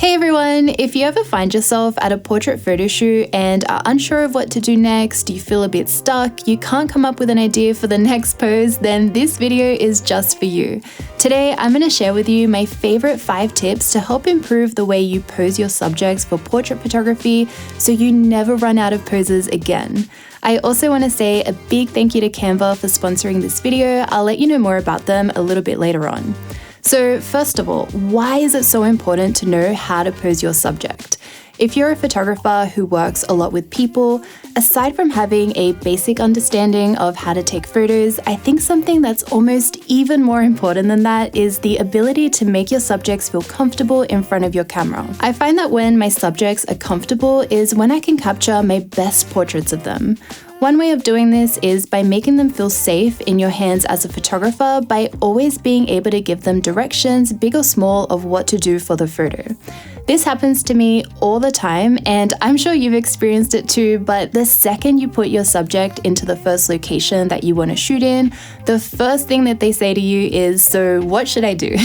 Hey everyone, if you ever find yourself at a portrait photo shoot and are unsure of what to do next, you feel a bit stuck, you can't come up with an idea for the next pose, then this video is just for you. Today, I'm going to share with you my favorite 5 tips to help improve the way you pose your subjects for portrait photography so you never run out of poses again. I also want to say a big thank you to Canva for sponsoring this video. I'll let you know more about them a little bit later on. So first of all, why is it so important to know how to pose your subject? If you're a photographer who works a lot with people, aside from having a basic understanding of how to take photos, I think something that's almost even more important than that is the ability to make your subjects feel comfortable in front of your camera. I find that when my subjects are comfortable is when I can capture my best portraits of them. One way of doing this is by making them feel safe in your hands as a photographer by always being able to give them directions, big or small, of what to do for the photo. This happens to me all the time, and I'm sure you've experienced it too, but the second you put your subject into the first location that you want to shoot in, the first thing that they say to you is, "So what should I do?"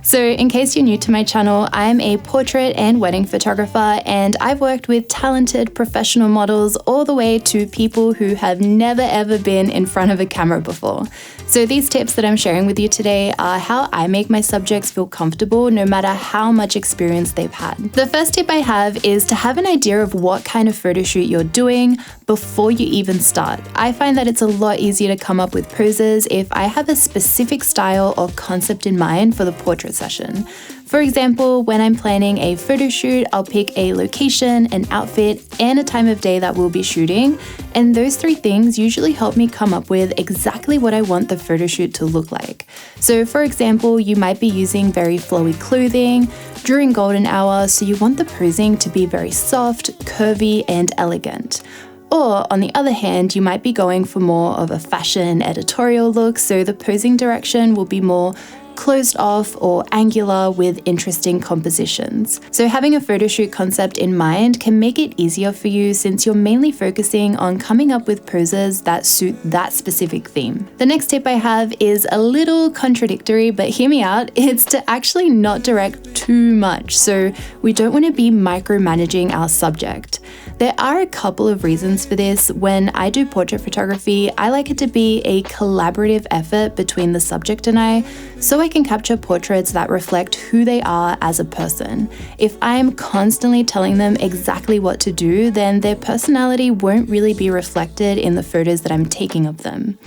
So in case you're new to my channel, I'm a portrait and wedding photographer, and I've worked with talented professional models all the way to people who have never ever been in front of a camera before. So these tips that I'm sharing with you today are how I make my subjects feel comfortable no matter how much experience they've had. The first tip I have is to have an idea of what kind of photo shoot you're doing before you even start. I find that it's a lot easier to come up with poses if I have a specific style or concept in mind for the portrait session. For example, when I'm planning a photo shoot, I'll pick a location, an outfit, and a time of day that we'll be shooting, and those 3 things usually help me come up with exactly what I want the photo shoot to look like. So for example, you might be using very flowy clothing during golden hour, so you want the posing to be very soft, curvy, and elegant. Or on the other hand, you might be going for more of a fashion editorial look, so the posing direction will be more closed off or angular with interesting compositions. So having a photo shoot concept in mind can make it easier for you since you're mainly focusing on coming up with poses that suit that specific theme. The next tip I have is a little contradictory, but hear me out. It's to actually not direct too much. So we don't want to be micromanaging our subject. There are a couple of reasons for this. When I do portrait photography, I like it to be a collaborative effort between the subject and I, so I can capture portraits that reflect who they are as a person. If I'm constantly telling them exactly what to do, then their personality won't really be reflected in the photos that I'm taking of them.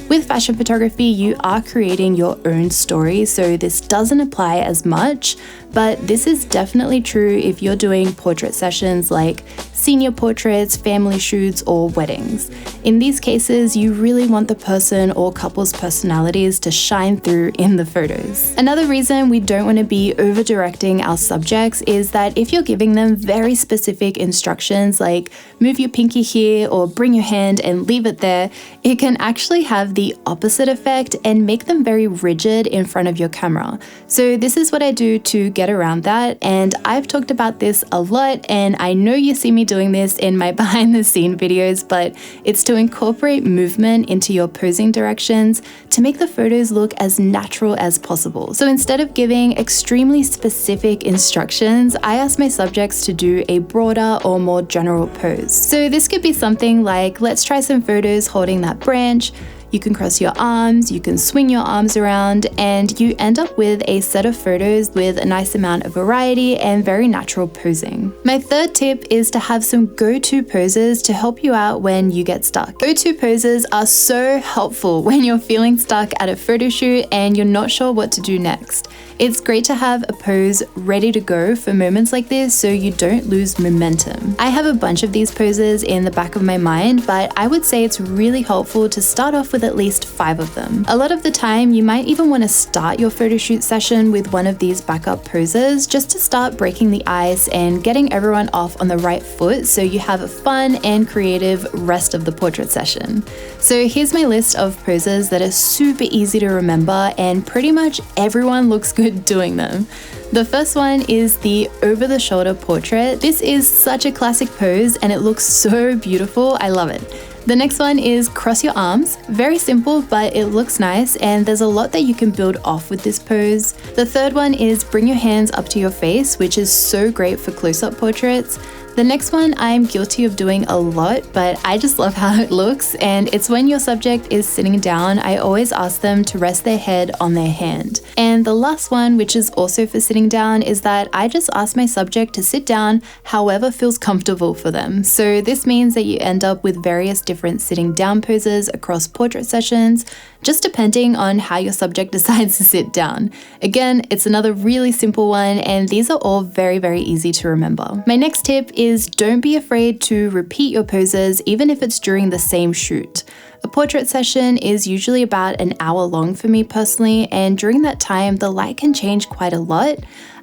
With fashion photography, you are creating your own story, so this doesn't apply as much, but this is definitely true if you're doing portrait sessions like senior portraits, family shoots, or weddings. In these cases, you really want the person or couple's personalities to shine through in the photos. Another reason we don't want to be over-directing our subjects is that if you're giving them very specific instructions like move your pinky here or bring your hand and leave it there, it can actually have the opposite effect and make them very rigid in front of your camera. So this is what I do to get around that, and I've talked about this a lot, and I know you see me doing this in my behind the scene videos, but it's to incorporate movement into your posing directions to make the photos look as natural as possible. So instead of giving extremely specific instructions, I ask my subjects to do a broader or more general pose. So this could be something like, let's try some photos holding that branch. You can cross your arms, you can swing your arms around, and you end up with a set of photos with a nice amount of variety and very natural posing. My third tip is to have some go-to poses to help you out when you get stuck. Go-to poses are so helpful when you're feeling stuck at a photo shoot and you're not sure what to do next. It's great to have a pose ready to go for moments like this so you don't lose momentum. I have a bunch of these poses in the back of my mind, but I would say it's really helpful to start off with at least 5 of them. A lot of the time, you might even want to start your photo shoot session with one of these backup poses just to start breaking the ice and getting everyone off on the right foot so you have a fun and creative rest of the portrait session. So here's my list of poses that are super easy to remember and pretty much everyone looks good doing them. The first one is the over-the-shoulder portrait. This is such a classic pose and it looks so beautiful. I love it. The next one is cross your arms. Very simple, but it looks nice and there's a lot that you can build off with this pose. The third one is bring your hands up to your face, which is so great for close-up portraits. The next one I'm guilty of doing a lot, but I just love how it looks, and it's when your subject is sitting down, I always ask them to rest their head on their hand. And the last one, which is also for sitting down, is that I just ask my subject to sit down however feels comfortable for them. So this means that you end up with various different sitting down poses across portrait sessions, just depending on how your subject decides to sit down. Again, it's another really simple one, and these are all very, very easy to remember. My next tip is don't be afraid to repeat your poses even if it's during the same shoot. A portrait session is usually about an hour long for me personally, and during that time the light can change quite a lot.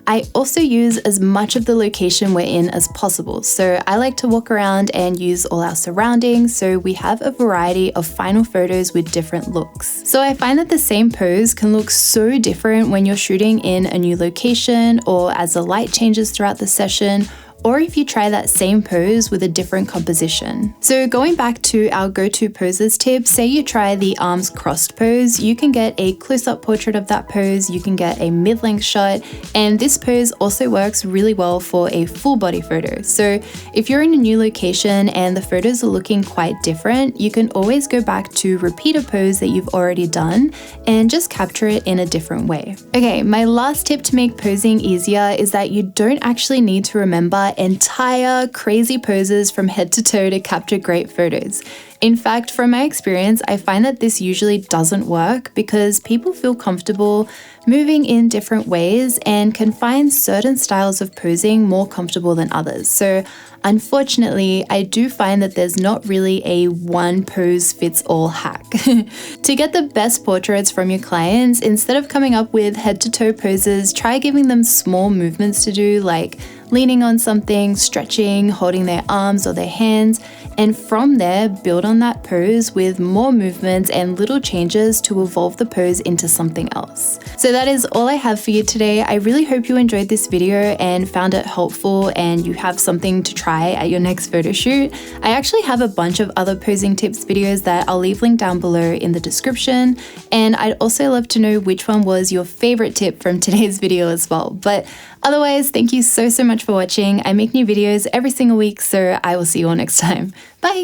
I also use as much of the location we're in as possible, so I like to walk around and use all our surroundings so we have a variety of final photos with different looks. So I find that the same pose can look so different when you're shooting in a new location or as the light changes throughout the session, or if you try that same pose with a different composition. So going back to our go-to poses tip, say you try the arms crossed pose, you can get a close-up portrait of that pose, you can get a mid-length shot, and this pose also works really well for a full body photo. So if you're in a new location and the photos are looking quite different, you can always go back to repeat a pose that you've already done and just capture it in a different way. Okay, my last tip to make posing easier is that you don't actually need to remember entire crazy poses from head to toe to capture great photos. In fact, from my experience, I find that this usually doesn't work because people feel comfortable moving in different ways and can find certain styles of posing more comfortable than others. So unfortunately, I do find that there's not really a one pose fits all hack. To get the best portraits from your clients, instead of coming up with head to toe poses, try giving them small movements to do, like leaning on something, stretching, holding their arms or their hands, and from there build on that pose with more movements and little changes to evolve the pose into something else. So that is all I have for you today. I really hope you enjoyed this video and found it helpful and you have something to try at your next photo shoot. I actually have a bunch of other posing tips videos that I'll leave linked down below in the description, and I'd also love to know which one was your favorite tip from today's video as well. But otherwise, thank you so much for watching. I make new videos every single week, so I will see you all next time. Bye!